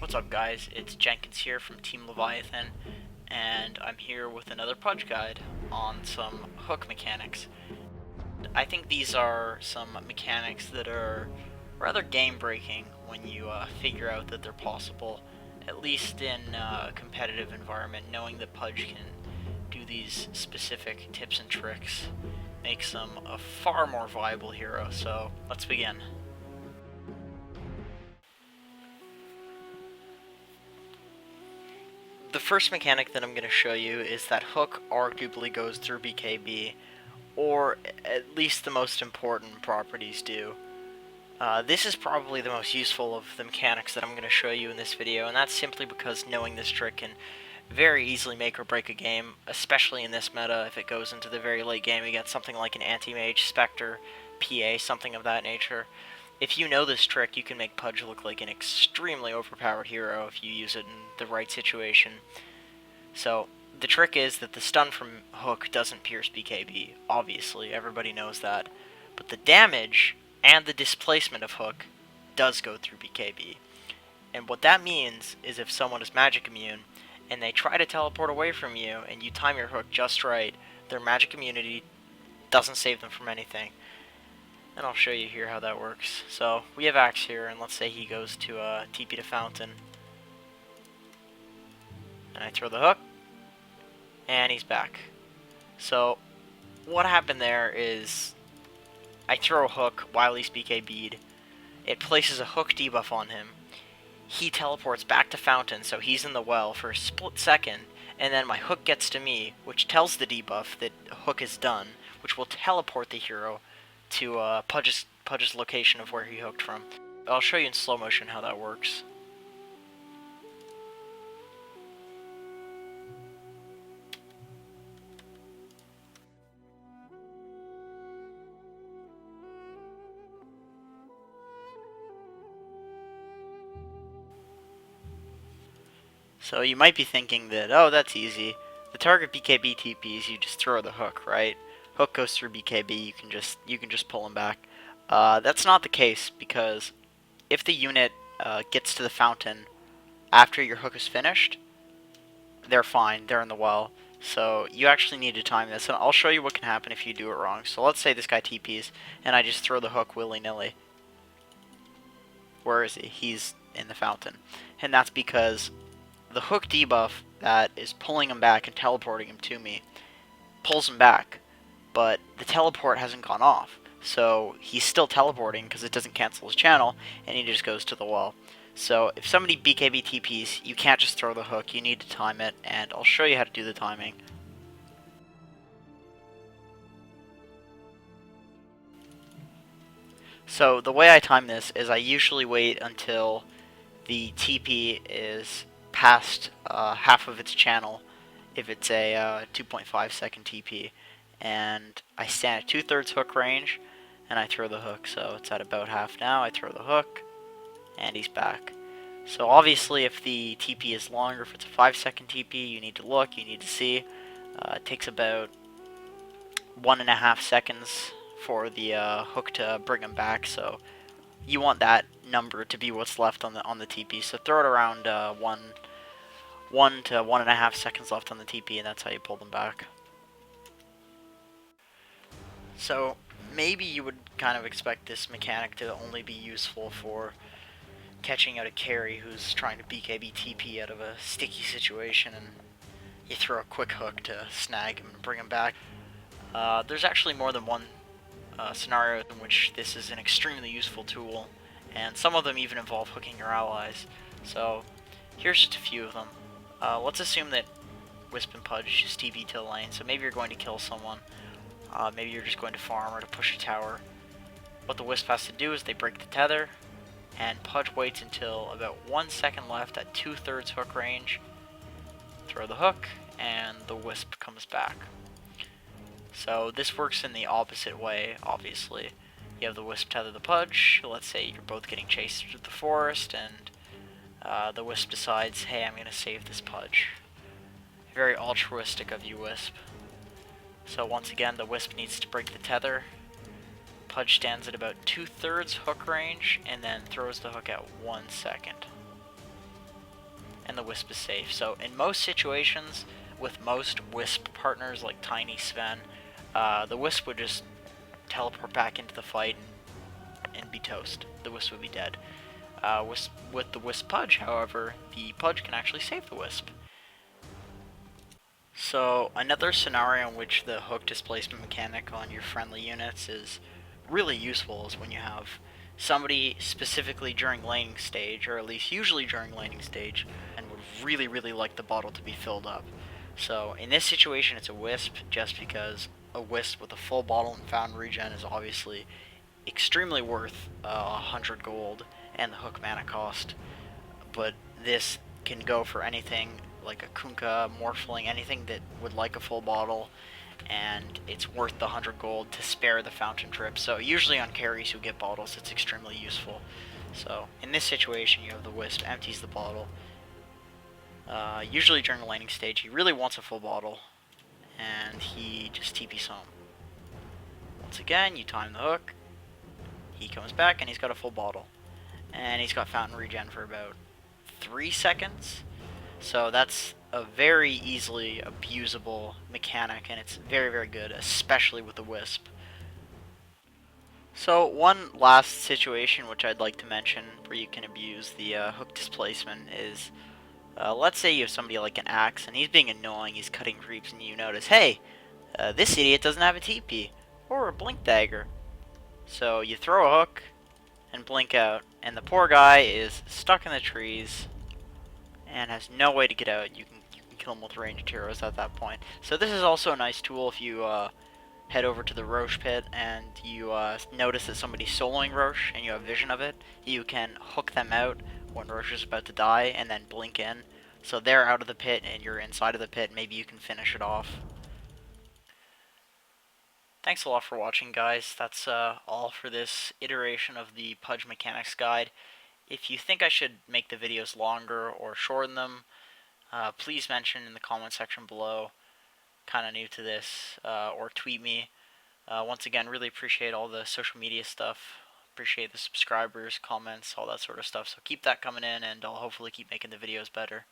What's up guys, it's Jenkins here from Team Leviathan, and I'm here with another Pudge guide on some hook mechanics. I think these are some mechanics that are rather game-breaking when you figure out that they're possible, at least in a competitive environment. Knowing that Pudge can do these specific tips and tricks makes them a far more viable hero, so let's begin. The first mechanic that I'm going to show you is that hook arguably goes through BKB, or at least the most important properties do. This is probably the most useful of the mechanics that I'm going to show you in this video, and that's simply because knowing this trick can very easily make or break a game, especially in this meta if it goes into the very late game against something like an anti-mage, Spectre, PA, something of that nature. If you know this trick, you can make Pudge look like an extremely overpowered hero if you use it in the right situation. So, the trick is that the stun from hook doesn't pierce BKB, obviously, everybody knows that. But the damage and the displacement of hook does go through BKB. And what that means is if someone is magic immune, and they try to teleport away from you, and you time your hook just right, their magic immunity doesn't save them from anything. And I'll show you here how that works. So, we have Axe here, and let's say he goes to TP to Fountain. And I throw the hook, and he's back. So, what happened there is, I throw a hook while he's BKB'd. It places a hook debuff on him. He teleports back to Fountain, so he's in the well for a split second, and then my hook gets to me, which tells the debuff that hook is done, which will teleport the hero to Pudge's location of where he hooked from. I'll show you in slow motion how that works. So you might be thinking that, oh, that's easy. The target BKB TPs, you just throw the hook, right? Hook goes through BKB, you can just pull him back. That's not the case, because if the unit gets to the fountain after your hook is finished, they're fine, they're in the well. So you actually need to time this, and I'll show you what can happen if you do it wrong. So let's say this guy TPs, and I just throw the hook willy-nilly. Where is he? He's in the fountain. And that's because the hook debuff that is pulling him back and teleporting him to me pulls him back, but the teleport hasn't gone off, so he's still teleporting because it doesn't cancel his channel, and he just goes to the wall. So if somebody BKB TPs, you can't just throw the hook, you need to time it, and I'll show you how to do the timing. So the way I time this is I usually wait until the TP is past half of its channel, if it's a 2.5 second TP, and I stand at 2/3 hook range, and I throw the hook. So it's at about half now. I throw the hook, and he's back. So obviously, if the TP is longer, if it's a 5-second TP, you need to look, you need to see. It takes about 1.5 seconds for the hook to bring him back. So you want that number to be what's left on the TP. So throw it around 1 to 1.5 seconds left on the TP, and that's how you pull them back. So maybe you would kind of expect this mechanic to only be useful for catching out a carry who's trying to BKB TP out of a sticky situation, and you throw a quick hook to snag him and bring him back. There's actually more than one scenario in which this is an extremely useful tool, and some of them even involve hooking your allies. So here's just a few of them. Let's assume that Wisp and Pudge just TP to the lane, so maybe you're going to kill someone. Maybe you're just going to farm or to push a tower. What the Wisp has to do is they break the tether, and Pudge waits until about 1 second left at 2/3 hook range, throw the hook, and the Wisp comes back. So this works in the opposite way, obviously. You have the Wisp tether the Pudge. Let's say you're both getting chased through the forest, and the Wisp decides, hey, I'm going to save this Pudge. Very altruistic of you, Wisp. So once again, the Wisp needs to break the tether. Pudge stands at about 2/3 hook range, and then throws the hook at 1 second. Wisp is safe. So in most situations, with most Wisp partners like Tiny Sven, the Wisp would just teleport back into the fight and be toast. The Wisp would be dead. With the Wisp Pudge, however, the Pudge can actually save the Wisp. So another scenario in which the hook displacement mechanic on your friendly units is really useful is when you have somebody specifically during laning stage, or at least usually during laning stage, and would really like the bottle to be filled up. So in this situation it's a Wisp, just because a Wisp with a full bottle and fountain regen is obviously extremely worth 100 gold and the hook mana cost, but this can go for anything like a Kunkka, Morphling, anything that would like a full bottle, and it's worth the 100 gold to spare the fountain trip. So usually on carries who get bottles, it's extremely useful. So in this situation, you have the Wisp, empties the bottle. Usually during the laning stage, he really wants a full bottle, and he just TPs home. Once again, you time the hook, he comes back, and he's got a full bottle. And he's got fountain regen for about 3 seconds. So that's a very easily abusable mechanic, and it's very good, especially with the Wisp. So one last situation which I'd like to mention where you can abuse the hook displacement is, let's say you have somebody like an Axe, and he's being annoying, he's cutting creeps, and you notice, hey, this idiot doesn't have a TP, or a Blink Dagger. So you throw a hook, and blink out, and the poor guy is stuck in the trees, and has no way to get out. You can kill him with ranged heroes at that point. So this is also a nice tool if you head over to the Roche pit and you notice that somebody's soloing Roche and you have vision of it. You can hook them out when Roche is about to die and then blink in. So they're out of the pit and you're inside of the pit. Maybe you can finish it off. Thanks a lot for watching, guys. That's all for this iteration of the Pudge Mechanics Guide. If you think I should make the videos longer or shorten them, please mention in the comment section below. Kind of new to this, or tweet me. Once again, really appreciate all the social media stuff. Appreciate the subscribers, comments, all that sort of stuff. So keep that coming in, and I'll hopefully keep making the videos better.